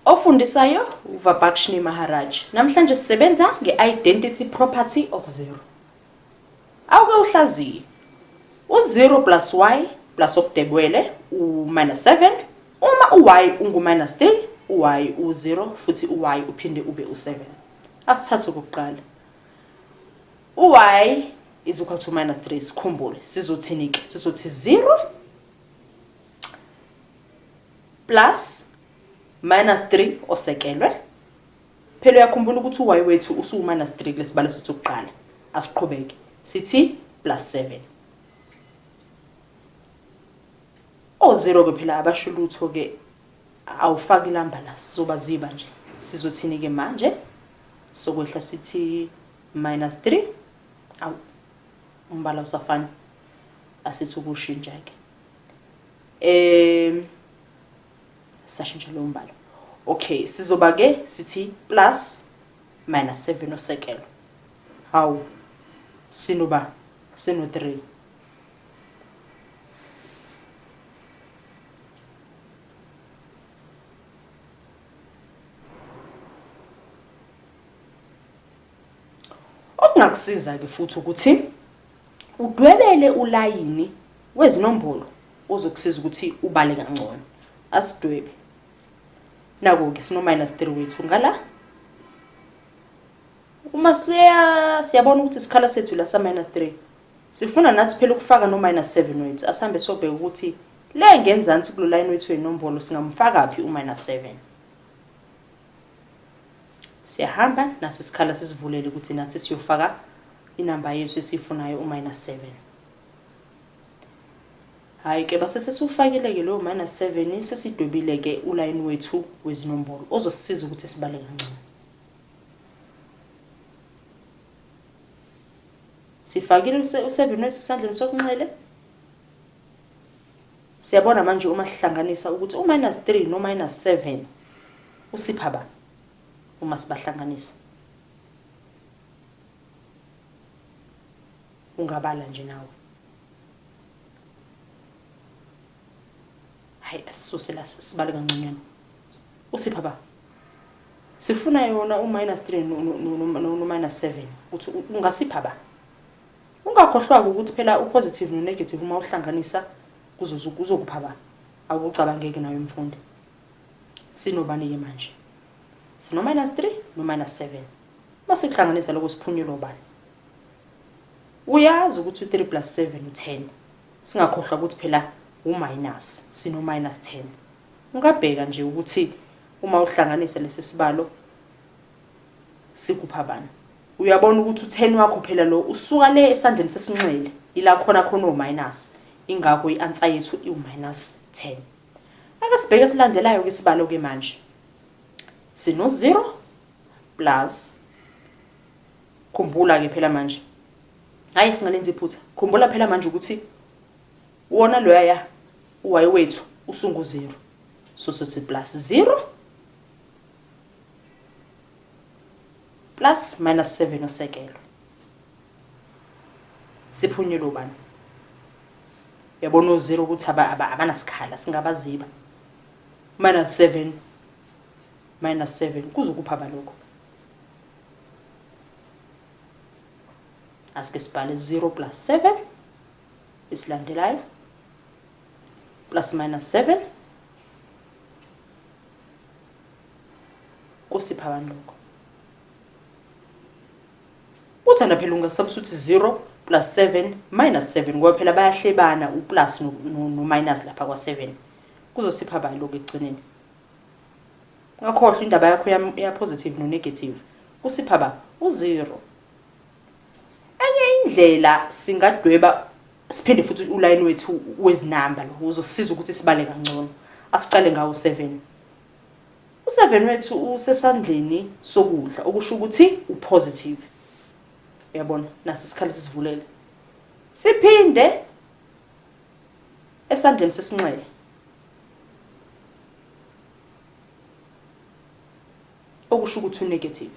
Ofundisayo uVabhakshini Maharaj. Namhlanje sisebenza nge-identity property of 0. Awuke uhlaziye. U0 plus y plus okudebwele u-minus 7. Uma u-y ungu-minus 3, u-y u-0 futhi u-y uphinde ube u-7. Asithathe okokuqala. U-y is equal to minus 3. Sikhumbule sizothini-ke? Sizothi 0 plus minus 3 osekelwe. Phela uyakhumbula ukuthi u-y wethu usu-minus 3 kulesibalo sethu sokuqala. Asiqhubeke. Sithi plus 7. O0 ke phela abasho lutho ke awufaki ilamba la sizoba ziba nje. Sizothini ke manje? Sokwehla sithi minus 3. Awu umbala usafana. Asithi ukushintsha ke. Sashintsha lo mbala. Okay, sizoba ke sithi plus minus 7 osekelo. Hawu sinoba sino 3. Okungakusiza ke futhi ukuthi udwebele ulayini wezinombolo ozokusiza ukuthi ubale kangcono. Asidwebe. Naku ke sino minus 3 wethu ngala. Uma siyabona ukuthi isikhala sethu la sa minus 3. Sifuna nathi phela ukufaka no minus 7 wethu. Asihambe sobheka ukuthi le ngenzansi kulo line wethu wenombolo singamfaka phi u-minus 7. Siyahamba nasi isikhala sisivulele ukuthi nathi siyofaka inamba yethu esifunayo u-minus 7. Hayi ke base sesufakile ke lo minus 7 sesidwebile ke uline wethu wezinombolo ozosisiza ukuthi sibale kancane. Sifakile u7 wethu esandleni sokunxele. Siyabona manje uma sihlanganisa ukuthi u-minus 3 no minus 7 usipha ba uma sibahlanganisa. Ungabala nje nawe. Hayi asisuse la sibale kancane. Usipha ba. Sifuna yona u-minus 3 no minus 7 uthi ungasipha ba. Ungakhohlwa ukuthi phela u-positive no-negative uma uhlanganisa kuzokupha ba. Awucabangeke nayo mfundi. Sinobani ke manje? Sino minus 3 no minus 7. Mase kuhlanganisa lokho siphunyulo bani? Uyazi ukuthi u3 plus 7 u10. Singakhohlwa ukuthi phela u-minus sino minus 10. Ungabheka nje ukuthi uma uhlanganisa lesi sibalo sikupha bani. Uyabona ukuthi u10 wakho phela lo usuka le esandleni sesinxele ila khona u-minus. Ingakho i-answer yethu i-minus 10. Ake sibheke silandelayo ke sibalo ke manje. Sino 0 plus khumbula ke phela manje. Hayi singalenza iphutha. Khumbula phela manje ukuthi wona loya u-y wethu usungu 0. So sithi plus 0 plus minus 7 osekelo. Siphunyulo bani? Yabona u0 ukuthi abanasikhala singabaziba. Minus 7 kuzokupha balokho. Asike sibhale 0 plus 7 isilandelayo plus minus 7 kusipha balokho. Uthanda phela ungasubstitute 0 plus 7 minus 7 ngoba phela bayahlebana uplus no minus lapha kwa7. Kuzosipha balokho egcineni. Ngakhohlwa indaba yakho ya positive no negative. Kusipha ba u0. Enye indlela singadweba siphinde futhi uline wethu wezinamba lo uzosisiza ukuthi sibale kangcono. Asiqale ngawo 7. U7 wethu usesandleni sokudla okusho ukuthi upositive. Uyabona nasi isikhala sisivulele. Siphinde esandleni sesinxele. Okusho ukuthi u-negative.